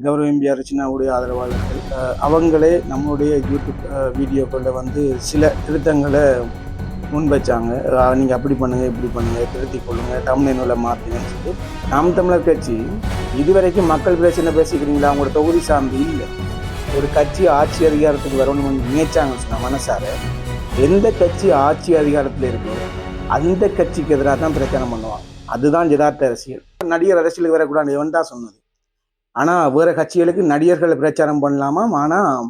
கௌரவ எம்பிஆர் சின்னாவுடைய ஆதரவாளர்கள் அவங்களே நம்மளுடைய யூடியூப் வீடியோக்களில் வந்து சில திருத்தங்களை முன்வைச்சாங்க. நீங்கள் அப்படி பண்ணுங்கள் இப்படி பண்ணுங்கள் திருத்திக் கொள்ளுங்கள் தமிழ்நூலை மாற்றுங்கன்னு சொல்லி நாம் தமிழர் கட்சி இதுவரைக்கும் மக்கள் பிரச்சனை பேசிக்கிறீங்களா? அவங்களோட தொகுதி சார்ந்து இல்லை. ஒரு கட்சி ஆட்சி அதிகாரத்துக்கு வரணும்னு நினைச்சாங்கன்னு சொன்னால் மனசார எந்த கட்சி ஆட்சி அதிகாரத்தில் இருக்கோ அந்த கட்சிக்கு எதிராக தான் பிரச்சாரம் பண்ணுவாங்க. அதுதான் யதார்த்த அரசியல். நடிகர் அரசியலுக்கு வரக்கூடாது எவன் தான் சொன்னது? ஆனால் வேறு கட்சிகளுக்கு நடிகர்கள் பிரச்சாரம் பண்ணலாமாம், ஆனால்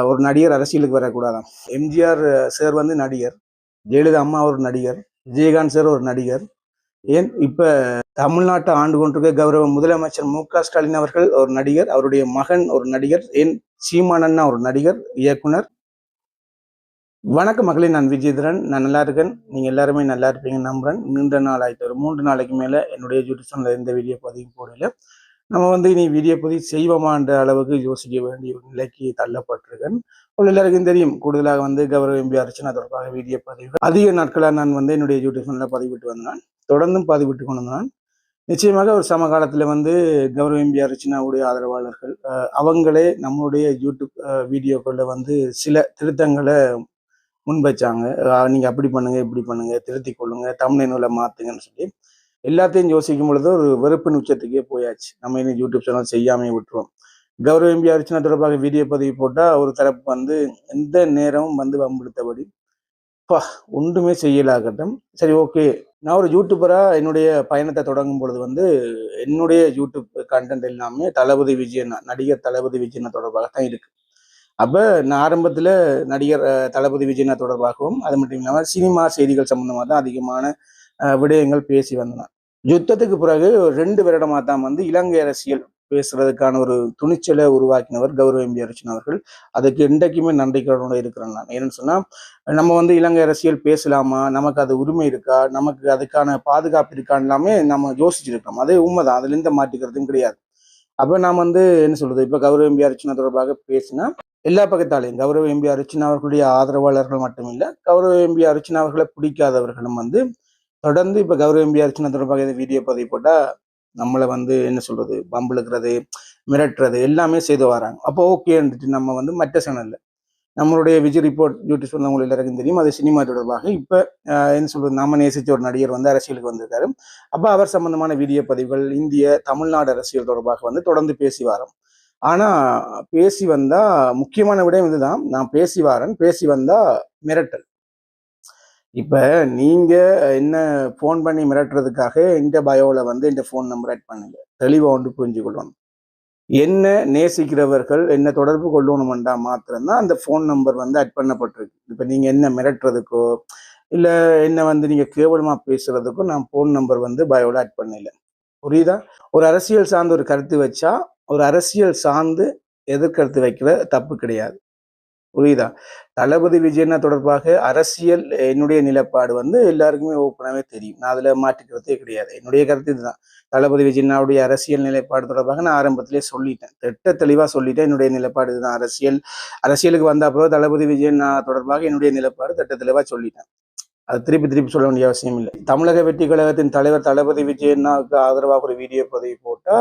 ஒரு நடிகர் அரசியலுக்கு வரக்கூடாதாம். எம்ஜிஆர் சார் வந்து நடிகர், ஜெயலலிதா அம்மா ஒரு நடிகர், விஜயகாந்த் சார் ஒரு நடிகர், ஏன் இப்போ தமிழ்நாட்டை ஆண்டு கொண்டிருக்க கௌரவ முதலமைச்சர் மு.க.ஸ்டாலின் அவர்கள் ஒரு நடிகர், அவருடைய மகன் ஒரு நடிகர், ஏன் சீமானண்ணா ஒரு நடிகர், இயக்குனர். வணக்கம் மகளே, நான் விஜயதரன். நான் நல்லா இருக்கேன். நீங்கள் எல்லாருமே நல்லா இருப்பீங்கன்னு நம்புறேன். நீண்ட நாள் ஆகிட்டு ஒரு 3 நாளைக்கு மேலே என்னுடைய யூடியூப் சேனலில் எந்த வீடியோ பதிவு போடல. நம்ம வந்து இனி வீடியோ பதிவு செய்வோமான்ற அளவுக்கு யோசிக்க வேண்டிய ஒரு நிலைக்கு தள்ளப்பட்டிருக்கேன். எல்லாருக்கும் தெரியும், கூடுதலாக வந்து கௌரவ எம்பிஆர் அர்ச்சனா தொடர்பாக வீடியோ பதிவு அதிக நாட்களாக நான் வந்து என்னுடைய யூடியூப் சேனலில் பதிவிட்டு வந்தேன். தொடர்ந்தும் பதிவிட்டு கொண்டு வந்தான். நிச்சயமாக ஒரு சமகாலத்தில் வந்து கௌரவ எம்பிஆர் அர்ச்சனாவுடைய ஆதரவாளர்கள் அவங்களே நம்மளுடைய யூடியூப் வீடியோக்களில் வந்து சில திருத்தங்களை முன்வைச்சாங்க. நீங்கள் அப்படி பண்ணுங்க இப்படி பண்ணுங்க திருத்திக் கொள்ளுங்க தமிழ்நூலை மாற்றுங்கன்னு சொல்லி எல்லாத்தையும் யோசிக்கும் பொழுது ஒரு வெறுப்பின் உச்சத்துக்கே போயாச்சு. நம்ம இன்னும் யூடியூப் சேனல் செய்யாமே விட்டுருவோம். கௌரவ எம்பிஆர் அர்ச்சனா தொடர்பாக வீடியோ பதிவு போட்டால் ஒரு தரப்பு வந்து எந்த நேரமும் வந்து வம்பெடுத்தபடி ஒன்றுமே செய்யலாகட்டும். சரி, ஓகே. நான் ஒரு யூடியூபராக என்னுடைய பயணத்தை தொடங்கும் பொழுது வந்து என்னுடைய யூடியூப் கண்டென்ட் எல்லாமே தளபதி விஜயண்ணா, நடிகர் தளபதி விஜயண்ணா தொடர்பாக தான் இருக்கு. அப்போ நான் ஆரம்பத்தில் நடிகர் தளபதி விஜயண்ணா தொடர்பாகவும் அது மட்டும் இல்லாமல் சினிமா செய்திகள் சம்பந்தமாக தான் அதிகமான விடயங்கள் பேசி வந்தேன். யுத்தத்துக்கு பிறகு 2 வருடமாக தான் வந்து இலங்கை அரசியல் பேசுறதுக்கான ஒரு துணிச்சலை உருவாக்கினவர் கௌரவ எம்பிஆர் அர்ச்சனா அவர்கள். அதுக்கு என்றைக்குமே நன்றிகளோட இருக்கிறேன் நான். ஏன்னு சொன்னா, நம்ம வந்து இலங்கை அரசியல் பேசலாமா, நமக்கு அது உரிமை இருக்கா, நமக்கு அதுக்கான பாதுகாப்பு இருக்கான்னு எல்லாமே நம்ம யோசிச்சிருக்கோம். அதே உண்மைதான், அதுல எந்த மாற்றிக்கிறதும் கிடையாது. அப்ப நான் வந்து என்ன சொல்றது, இப்ப கௌரவ எம்பிஆர் அர்ச்சனா தொடர்பாக பேசினா எல்லா பக்கத்தாலையும் கௌரவ எம்பிஆர் அர்ச்சனா அவர்களுடைய ஆதரவாளர்கள் மட்டுமில்லை, கௌரவ எம்பிஆர் அர்ச்சனா அவர்களை பிடிக்காதவர்களும் வந்து தொடர்ந்து இப்ப கௌரவ எம்பிஆர் அர்ச்சனா தொடர்பாக வீடியோ பதிவு போட்டா நம்மளை வந்து என்ன சொல்றது, பம்புழுக்கிறது, மிரட்டுறது எல்லாமே செய்து வராங்க. அப்போ ஓகேன்ட்டு நம்ம வந்து மற்ற சேனல்ல நம்மளுடைய விஜய் ரிப்போர்ட் யூடியூப் சேனல் உங்களுக்கு எல்லாருக்கும் தெரியும், அது சினிமா தொடர்பாக இப்ப என்ன சொல்றது, நாம நேசிச்ச ஒரு நடிகர் வந்து அரசியலுக்கு வந்திருக்காரு. அப்ப அவர் சம்பந்தமான வீடியோ பதிவுகள் இந்திய தமிழ்நாடு அரசியல் தொடர்பாக வந்து தொடர்ந்து பேசி வரோம். ஆனா பேசி வந்தா முக்கியமான விடயம் இதுதான், நான் பேசி வந்தா மிரட்டல். இப்ப நீங்க என்ன போன் பண்ணி மிரட்டுறதுக்காக இந்த பயோல வந்து இந்த போன் நம்பர் ஆட் பண்ணுங்க, தெளிவா ஒன்று புரிஞ்சு கொள்ளணும். என்ன நேசிக்கிறவர்கள் என்ன தொடர்பு கொள்ளணும்டா மாத்திரம்தான் அந்த போன் நம்பர் வந்து ஆட் பண்ணப்பட்டிருக்கு. இப்ப நீங்க என்ன மிரட்டுறதுக்கோ இல்ல என்ன வந்து நீங்க கேவலமா பேசுறதுக்கோ நான் போன் நம்பர் வந்து பயோல ஆட் பண்ணல. புரியுதா? ஒரு அரசியல் சார்ந்து ஒரு கருத்து வச்சா ஒரு அரசியல் சார்ந்து எதிர்கருத்து வைக்கிற தப்பு கிடையாது. புரியுதா? தளபதி விஜயண்ணா தொடர்பாக அரசியல் என்னுடைய நிலைப்பாடு வந்து எல்லாருக்குமே ஓப்பனாவே தெரியும். நான் அதுல மாற்றிக்கிறதே கிடையாது. என்னுடைய கருத்து இதுதான். தளபதி விஜயண்ணாவுடைய அரசியல் நிலைப்பாடு தொடர்பாக நான் ஆரம்பத்திலே சொல்லிட்டேன், தெளிவா சொல்லிட்டேன். என்னுடைய நிலைப்பாடு இதுதான். அரசியலுக்கு வந்த அப்புறம் தளபதி விஜயண்ணா தொடர்பாக என்னுடைய நிலைப்பாடு தெளிவா சொல்லிட்டேன். அது திருப்பி சொல்ல வேண்டிய அவசியம் இல்லை. தமிழக வெற்றி கழகத்தின் தலைவர் தளபதி விஜயண்ணாவுக்கு ஆதரவாக ஒரு வீடியோ பதிவு போட்டா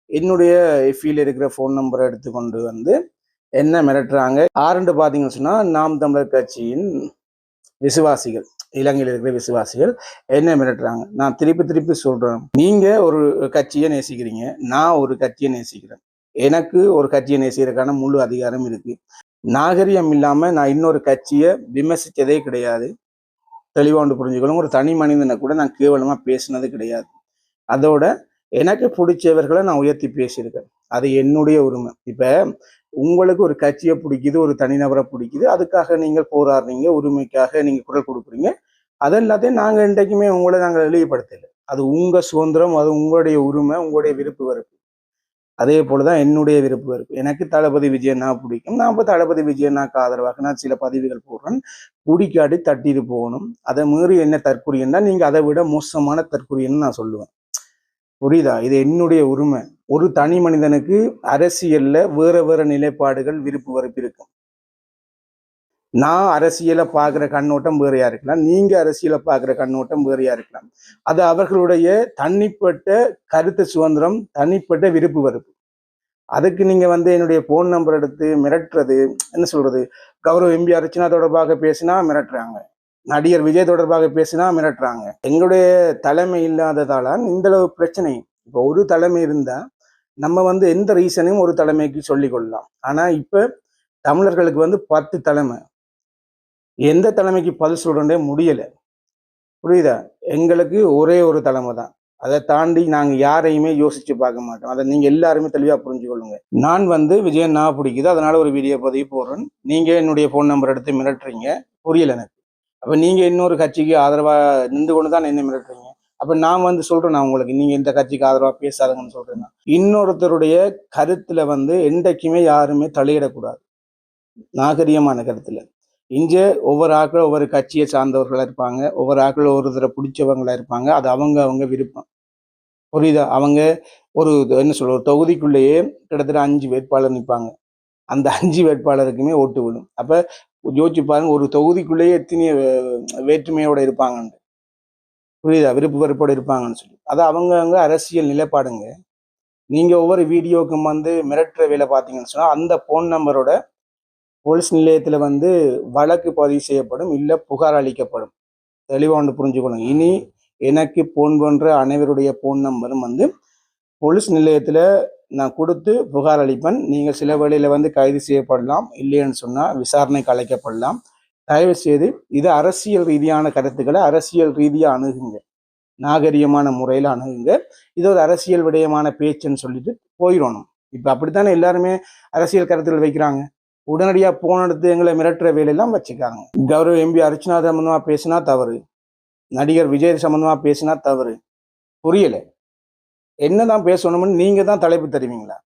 என்னுடைய எஃபியில் இருக்கிற போன் நம்பரை எடுத்துக்கொண்டு வந்து என்ன மிரட்டுறாங்க ஆரண்டு பாத்தீங்கன்னு சொன்னா, நாம் தமிழர் கட்சியின் விசுவாசிகள், இலங்கையில் இருக்கிற விசுவாசிகள் என்ன மிரட்டுறாங்க. நான் திருப்பி சொல்றேன், நீங்க ஒரு கட்சியை நேசிக்கிறீங்க, நான் ஒரு கட்சியை நேசிக்கிறேன். எனக்கு ஒரு கட்சியை நேசிக்கிறதுக்கான முழு அதிகாரம் இருக்கு. நாகரிகம் இல்லாம நான் இன்னொரு கட்சியை விமர்சிச்சதே கிடையாது. தெளிவா ஒன்று புரிஞ்சுக்கணும். ஒரு தனி மனிதனை கூட நான் கேவலமா பேசினது கிடையாது. அதோட எனக்கு பிடிச்சவர்களை நான் உயர்த்தி பேசியிருக்கேன். அது என்னுடைய உரிமை. இப்ப உங்களுக்கு ஒரு கட்சியை பிடிக்குது, ஒரு தனிநபரை பிடிக்குது, அதுக்காக நீங்கள் போராடுறீங்க, உரிமைக்காக நீங்க குரல் கொடுக்குறீங்க. அதெல்லாத்தையும் நாங்க இன்றைக்குமே உங்களை நாங்கள் இழிவுபடுத்தலை. அது உங்க சுதந்திரம், அது உங்களுடைய உரிமை, உங்களுடைய விருப்பு வெறுப்பு. அதே போலதான் என்னுடைய விருப்பு வெறுப்பு. எனக்கு தளபதி விஜயண்ணா பிடிக்கும், நான் இப்போ தளபதி விஜயண்ணாக்கு ஆதரவாக நான் சில பதிவுகள் போடுறேன். குடிக்காடி தட்டிட்டு போகணும். அதை மீறி என்ன தற்கொலைன்னா நீங்க அதை விட மோசமான தற்கொலைன்னு நான் சொல்லுவேன். புரியுதா? இது என்னுடைய உரிமை. ஒரு தனி மனிதனுக்கு அரசியல்ல வேற நிலைப்பாடுகள் விருப்பு வெறுப்பு இருக்கும். நான் அரசியலை பார்க்குற கண்ணோட்டம் வேறையா இருக்கலாம், நீங்க அரசியலை பார்க்குற கண்ணோட்டம் வேறையா இருக்கலாம். அது அவர்களுடைய தனிப்பட்ட கருத்து சுதந்திரம், தனிப்பட்ட விருப்பு வெறுப்பு. அதுக்கு நீங்க வந்து என்னுடைய போன் நம்பர் எடுத்து மிரட்டுறது, என்ன சொல்றது, கௌரவ எம்பி அர்ச்சனா தொடர்பாக பேசினா மிரட்டுறாங்க, நடிகர் விஜய் தொடர்பாக பேசினா மிரட்டுறாங்க. எங்களுடைய தலைமை இல்லாததால இந்த அளவு பிரச்சனை. இப்போ ஒரு தலைமை இருந்தா நம்ம வந்து எந்த ரீசனையும் ஒரு தலைமைக்கு சொல்லிக் கொள்ளலாம். ஆனா இப்ப தமிழர்களுக்கு வந்து 10 தலைமை. எந்த தலைமைக்கு பதில் சொல்றதே முடியல. புரியுதா? எங்களுக்கு ஒரே ஒரு தலைமை தான். அதை தாண்டி நாங்க யாரையுமே யோசிச்சு பார்க்க மாட்டோம். அதை நீங்க எல்லாருமே தெளிவா புரிஞ்சுக்கொள்ளுங்க. நான் வந்து விஜயன் நான் பிடிக்குது, அதனால ஒரு வீடியோ பதிவு போடுறேன். நீங்க என்னுடைய போன் நம்பர் எடுத்து மிரட்டுறீங்க. புரியல எனக்கு. அப்ப நீங்க இன்னொரு கட்சிக்கு ஆதரவா நின்று கொண்டு தான் என்ன மிரட்டுறீங்க. அப்ப நான் வந்து சொல்றேன், நான் உங்களுக்கு நீங்க இந்த கட்சிக்கு ஆதரவா பேசாதுங்கன்னு சொல்றேன். இன்னொருத்தருடைய கருத்துல வந்து என்றைக்குமே யாருமே தலையிடக்கூடாது. நாகரிகமான கருத்துல. இங்க ஒவ்வொரு ஆட்களும் ஒவ்வொரு கட்சியை சார்ந்தவர்களா இருப்பாங்க, ஒவ்வொரு ஆட்களும் ஒரு தர பிடிச்சவங்களா இருப்பாங்க. அது அவங்க விருப்பம். புரியுதா? அவங்க ஒரு என்ன சொல்ற, ஒரு தொகுதிக்குள்ளேயே கிட்டத்தட்ட 5 வேட்பாளர் நிற்பாங்க. அந்த 5 வேட்பாளருக்குமே ஓட்டு விழும். அப்ப யோசிச்சு பாருங்க, ஒரு தொகுதிக்குள்ளேயே எத்தனை வேற்றுமையோட இருப்பாங்கன்னு. புரியுதா? விருப்பு வெறுப்போட இருப்பாங்கன்னு சொல்லி. அது அவங்க அரசியல் நிலைப்பாடுங்க. நீங்க ஒவ்வொரு வீடியோக்கும் வந்து மிரட்டுற வேலை பார்த்தீங்கன்னு சொன்னா, அந்த போன் நம்பரோட போலீஸ் நிலையத்துல வந்து வழக்கு பதிவு செய்யப்படும், இல்ல புகார் அளிக்கப்படும். தெளிவா ஒன்று புரிஞ்சுக்கணும். இனி எனக்கு போன் பண்ற அனைவருடைய போன் நம்பரும் வந்து போலீஸ் நிலையத்துல நான் கொடுத்து புகார் அளிப்பேன். நீங்க சில வேளையில வந்து கைது செய்யப்படலாம், இல்லைன்னு சொன்னா விசாரணைக்கு அழைக்கப்படலாம். தயவு செய்து இது அரசியல் ரீதியான கருத்துக்களை அரசியல் ரீதியா அணுகுங்க, நாகரிகமான முறையில அணுகுங்க. இது ஒரு அரசியல் விடயமான பேச்சுன்னு சொல்லிட்டு போயிடணும். இப்ப அப்படித்தானே எல்லாருமே அரசியல் கருத்துக்கள் வைக்கிறாங்க. உடனடியா போன் எடுத்து எங்களை மிரட்டுற வேலையெல்லாம் வச்சுக்காங்க. கௌரவ எம்பி அர்ச்சனா சம்பந்தமா பேசினா தவறு, நடிகர் விஜய் சம்பந்தமா பேசினா தவறு. புரியல, என்னதான் பேசணும்னு நீங்க தான் தலைப்பு தருவீங்களா?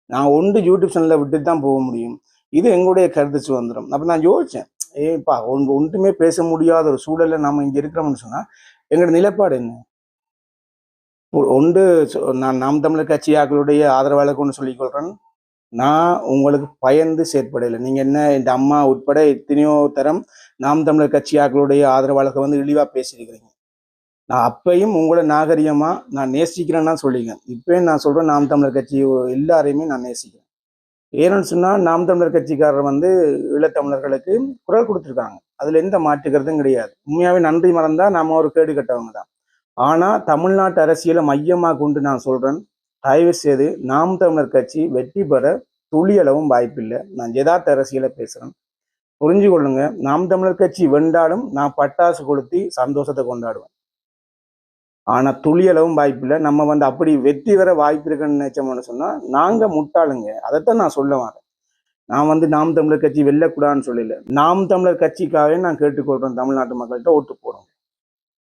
நான் ஒன்று யூடியூப் சேனல்ல விட்டு தான் போக முடியும். இது எங்களுடைய கருத்து சுதந்திரம். அப்ப நான் யோசிச்சேன், ஏப்பா ஒன்றுமே பேச முடியாத ஒரு சூழல்ல நம்ம இங்க இருக்கிறோம்னு சொன்னா எங்களோட நிலைப்பாடு என்ன? ஒன்று நான் நாம் தமிழர் கட்சியாக்களுடைய ஆதரவாளருக்கு ஒன்று சொல்லிக் கொள்றேன். நான் உங்களுக்கு பயந்து செயற்படலை. நீங்க என்ன இந்த அம்மா உட்பட எத்தனையோ தரம் நாம் தமிழர் கட்சியாக்களுடைய ஆதரவாளர்கள் வந்து இழிவா பேசியிருக்கிறீங்க. நான் அப்பையும் உங்களை நாகரிகமா நான் நேசிக்கிறேன்னு தான் சொல்லிக்கிறேன். இப்பயும் நான் சொல்றேன், நாம் தமிழர் கட்சி எல்லாரையுமே நான் நேசிக்கிறேன். ஏன்னு சொன்னா நாம் தமிழர் கட்சிக்காரர் வந்து ஈழத்தமிழர்களுக்கு குரல் கொடுத்துருக்காங்க. அதுல எந்த மாற்றுக்கிறதும் கிடையாது. உண்மையாவே நன்றி மறந்தா நாம ஒரு கேடு கட்டவங்க தான். ஆனா தமிழ்நாட்டு அரசியலை மையமா கொண்டு நான் சொல்றேன், தயவு செய்து நாம் தமிழர் கட்சி வெற்றி பெற துளியளவும் வாய்ப்பில்லை. நான் யதார்த்த அரசியலை பேசுறேன், புரிஞ்சு கொள்ளுங்க. நாம் தமிழர் கட்சி வென்றாலும் நான் பட்டாசு கொளுத்தி சந்தோஷத்தை கொண்டாடுவேன். ஆனா துளியளவும் வாய்ப்பில்லை. நம்ம வந்து அப்படி வெற்றி பெற வாய்ப்பு இருக்குன்னு நினைச்சோம்னு சொன்னா நாங்க முட்டாளுங்க. அதைத்தான் நான் சொல்ல வரேன். நான் வந்து நாம் தமிழர் கட்சி வெல்லக்கூடாதுன்னு சொல்லல. நாம் தமிழர் கட்சிக்காகவே நான் கேட்டுக்கொள்றேன், தமிழ்நாட்டு மக்கள்கிட்ட ஓட்டு போடுங்க.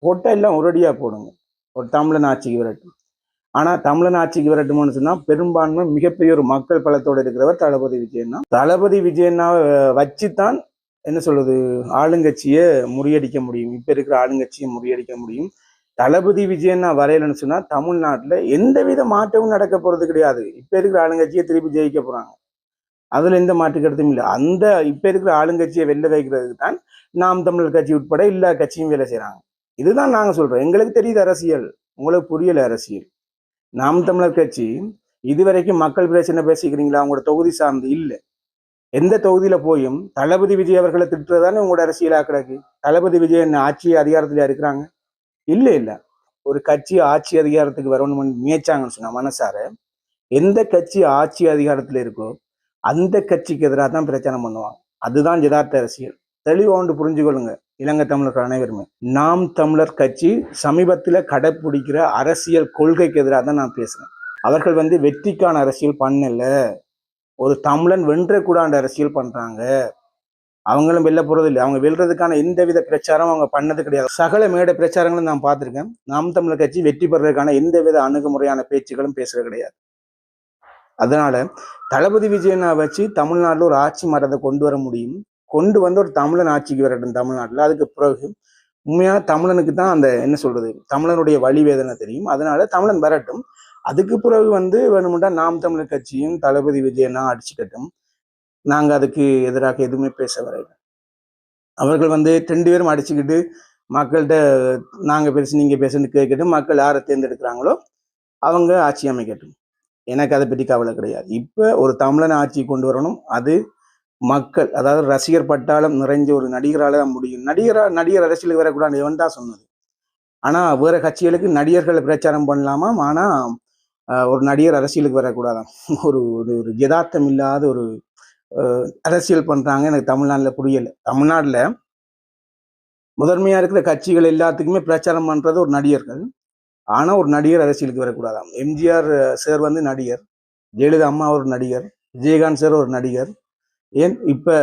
ஓட்டை எல்லாம் ஒரடியா போடுங்க. ஒரு தமிழன் ஆட்சிக்கு வரட்டும். ஆனா தமிழன் ஆட்சிக்கு வரட்டும்னு சொன்னா பெரும்பான்மை மிகப்பெரிய ஒரு மக்கள் பலத்தோடு இருக்கிறவர் தளபதி விஜயன்னா. தளபதி விஜயன்னா வச்சுத்தான் என்ன சொல்றது, ஆளுங்கட்சியை முறியடிக்க முடியும். இப்ப இருக்கிற ஆளுங்கட்சியை முறியடிக்க முடியும். தளபதி விஜயன்னா வரையலன்னு சொன்னா தமிழ்நாட்டுல எந்தவித மாற்றமும் நடக்க போறது கிடையாது. இப்ப இருக்கிற ஆளுங்கட்சியை திருப்பி ஜெயிக்க போறாங்க. அதுல எந்த மாற்று கருத்தும் இல்லை. அந்த இப்ப இருக்கிற ஆளுங்கட்சியை வெல்ல வைக்கிறதுக்கு தான் நாம் தமிழர் கட்சி உட்பட எல்லா கட்சியும் வேலை செய்யறாங்க. இதுதான் நாங்க சொல்றோம். எங்களுக்கு தெரியுது அரசியல், உங்களுக்கு புரியல அரசியல். நாம் தமிழர் கட்சி இதுவரைக்கும் மக்கள் பிரச்சனை பேசிக்கிறீங்களா? உங்களோட தொகுதி சார்ந்து இல்லை. எந்த தொகுதியில போயும் தளபதி விஜய் அவர்களை திட்டுறதானே உங்களோட அரசியலா கிடக்கு. தளபதி விஜய் என்ன ஆட்சி அதிகாரத்துல இருக்கிறாங்க? இல்ல. ஒரு கட்சி ஆட்சி அதிகாரத்துக்கு வரணும்னு முயற்சாங்கன்னு சொன்னா மனசார, எந்த கட்சி ஆட்சி அதிகாரத்துல இருக்கோ அந்த கட்சிக்கு எதிராக தான் பிரச்சனை பண்ணுவாங்க. அதுதான் யதார்த்த அரசியல். தெளிவா ஒன்று புரிஞ்சுக்கொள்ளுங்க இலங்கை தமிழர்கள் அனைவருமே. நாம் தமிழர் கட்சி சமீபத்துல கடைப்பிடிக்கிற அரசியல் கொள்கைக்கு எதிராக தான் நான் பேசுறேன். அவர்கள் வந்து வெற்றிக்கான அரசியல் பண்ணல, ஒரு தமிழன் வென்ற கூடாண்ட அரசியல் பண்றாங்க. அவங்களும் வெல்ல போறது இல்லை. அவங்க வெல்றதுக்கான எந்தவித பிரச்சாரம் அவங்க பண்ணது கிடையாது. சகல மேடை பிரச்சாரங்களும் நான் பார்த்திருக்கேன். நாம் தமிழர் கட்சி வெற்றி பெறதுக்கான எந்தவித அணுகுமுறையான பேச்சுகளும் பேசுறது கிடையாது. அதனால தளபதி விஜயனை வச்சு தமிழ்நாட்டில் ஒரு ஆட்சி மாற்றத்தை கொண்டு வர முடியும். கொண்டு வந்து ஒரு தமிழன் ஆட்சிக்கு வரட்டும் தமிழ்நாட்டில். அதுக்கு பிறகு உண்மையான தமிழனுக்கு தான் அந்த என்ன சொல்றது, தமிழனுடைய வழி வேதனை தெரியும். அதனால தமிழன் வரட்டும். அதுக்கு பிறகு வந்து வேணுமெண்டா நாம் தமிழர் கட்சியும் தளபதி விஜயனா அடிச்சுக்கட்டும். நாங்க அதுக்கு எதிராக எதுவுமே பேச வரையில. அவர்கள் வந்து 2 பேரும் அடிச்சுக்கிட்டு மக்கள்கிட்ட நாங்க பேசு நீங்க பேசுன்னு கேட்கட்டும். மக்கள் யாரை தேர்ந்தெடுக்கிறாங்களோ அவங்க ஆட்சி அமைக்கட்டும். எனக்கு அதை பற்றி கவலை கிடையாது. இப்போ ஒரு தமிழன் ஆட்சி கொண்டு வரணும். அது மக்கள், அதாவது ரசிகர் பட்டாளம் நிறைஞ்ச ஒரு நடிகரால தான் முடியும். நடிகர் அரசியலுக்கு வரக்கூடாது எவன் தான் சொன்னது? ஆனா வேற கட்சிகளுக்கு நடிகர்களை பிரச்சாரம் பண்ணலாமாம். ஆனா ஒரு நடிகர் அரசியலுக்கு வரக்கூடாதாம். ஒரு ஒரு யதார்த்தம் இல்லாத ஒரு அரசியல் பண்றாங்க. எனக்கு தமிழ்நாட்டுல புரியல. தமிழ்நாட்டுல முதன்மையா இருக்கிற கட்சிகள் எல்லாத்துக்குமே பிரச்சாரம் பண்றது ஒரு நடிகர்கள். ஆனா ஒரு நடிகர் அரசியலுக்கு வரக்கூடாதாம். எம்ஜிஆர் சார் வந்து நடிகர், ஜெயலலிதா அம்மா ஒரு நடிகர், விஜயகாந்த் சார் ஒரு நடிகர். ஏன் இப்ப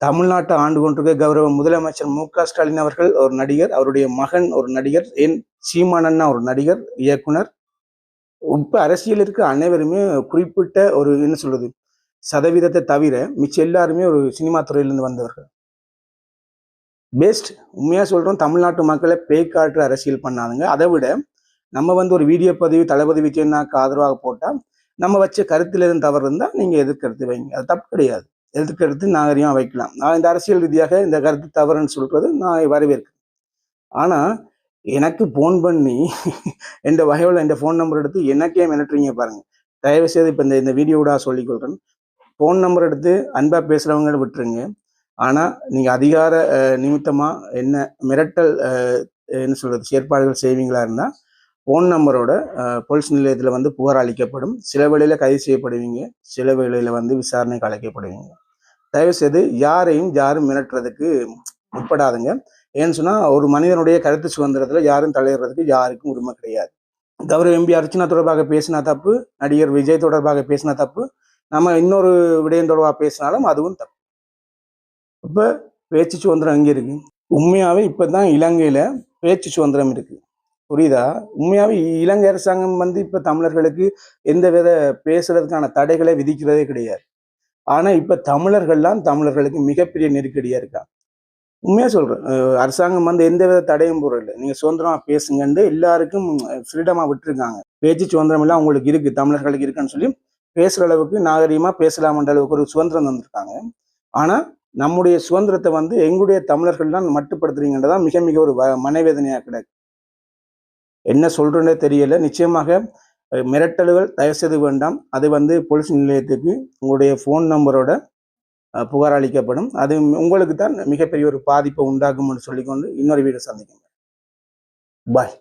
தமிழ்நாட்டை ஆண்டு கொண்டிருக்க கௌரவ முதலமைச்சர் மு.க.ஸ்டாலின் அவர்கள் ஒரு நடிகர், அவருடைய மகன் ஒரு நடிகர், ஏன் சீமானண்ணா ஒரு நடிகர், இயக்குனர். இப்ப அரசியல் இருக்க அனைவருமே குறிப்பிட்ட ஒரு என்ன சொல்றது சதவீதத்தை தவிர மிச்ச எல்லாருமே ஒரு சினிமா துறையிலிருந்து வந்தவர்கள். பெஸ்ட் உண்மையா சொல்றோம், தமிழ்நாட்டு மக்களை பேய் காட்டு அரசியல் பண்ணாதுங்க. அதை விட நம்ம வந்து ஒரு வீடியோ பதிவு தளபதி விஜயண்ணாக்கு ஆதரவாக போட்டா நம்ம வச்ச கருத்துல இருந்து தவறு இருந்தா நீங்க எதிர்கருத்து வைங்க, அது தப்பு கிடையாது. எதிர்கருத்து நாகரிகமா வைக்கலாம். நான் இந்த அரசியல் ரீதியாக இந்த கருத்து தவறுன்னு சொல்றது நான் வரவேற்கிறேன். ஆனா எனக்கு போன் பண்ணி எந்த வகையோட எந்த ஃபோன் நம்பர் எடுத்து எனக்கே மிரட்டுறீங்க பாருங்க. தயவு செய்து இப்ப இந்த வீடியோட சொல்லிக்கொள்றேன். ஃபோன் நம்பர் எடுத்து அன்பா பேசுறவங்க விட்டுருங்க. ஆனா நீங்க அதிகார நிமித்தமா என்ன மிரட்டல் என்ன சொல்றது செயற்பாடுகள் செய்வீங்களா இருந்தா ஃபோன் நம்பரோட போலீஸ் நிலையத்தில் வந்து புகார் அளிக்கப்படும். சில வேளையில கைது செய்யப்படுவீங்க, சில வேளையில வந்து விசாரணைக்கு அழைக்கப்படுவீங்க. தயவு செய்து யாரும் மிரட்டுறதுக்கு முற்படாதுங்க. ஏன்னு சொன்னா ஒரு மனிதனுடைய கருத்து சுதந்திரத்துல யாரும் தலையிடுறதுக்கு யாருக்கும் உரிமை கிடையாது. கௌரவ எம்பி அர்ச்சனா தொடர்பாக பேசினா தப்பு, நடிகர் விஜய் தொடர்பாக பேசினா தப்பு, நம்ம இன்னொரு விடயம் தொடர்பாக பேசினாலும் அதுவும் தப்பு. இப்ப பேச்சு சுதந்திரம் எங்க இருக்கு? உண்மையாவே இப்பதான் இலங்கையில பேச்சு சுதந்திரம் இருக்கு. புரியுதா? உண்மையாவே இலங்கை அரசாங்கம் வந்து இப்ப தமிழர்களுக்கு எந்த வித பேசுறதுக்கான தடைகளை விதிக்கிறதே கிடையாது. ஆனா இப்ப தமிழர்களுக்கு மிகப்பெரிய நெருக்கடியா இருக்கா. உண்மையா சொல்றேன். அரசாங்கம் வந்து எந்த வித தடையும் போடல. நீங்க சுதந்திரமா பேசுங்கன்னு எல்லாருக்கும் ஃப்ரீடமா விட்டுருக்காங்க. பேச்சு சுதந்திரம் எல்லாம் உங்களுக்கு இருக்கு, தமிழர்களுக்கு இருக்குன்னு சொல்லி பேசுற அளவுக்கு நாகரீகமா பேசலாம்ன்ற அளவுக்கு ஒரு சுதந்திரம் தந்திருக்காங்க. ஆனா நம்முடைய சுதந்திரத்தை வந்து எங்களுடைய தமிழர்கள் தான் மட்டுப்படுத்துறீங்கன்றதான் மிக மிக ஒரு மனவேதனையா கிடக்கு. என்ன சொல்றேன்னே தெரியல. நிச்சயமாக மிரட்டல்கள் தயவு செய்து வேண்டாம். அது வந்து போலீஸ் நிலையத்துக்கு உங்களுடைய ஃபோன் நம்பரோட புகார் அளிக்கப்படும். அது உங்களுக்கு தான் மிகப்பெரிய ஒரு பாதிப்பை உண்டாகும்னு சொல்லிக்கொண்டு இன்னொரு வீடியோ சந்திக்கும். பாய்.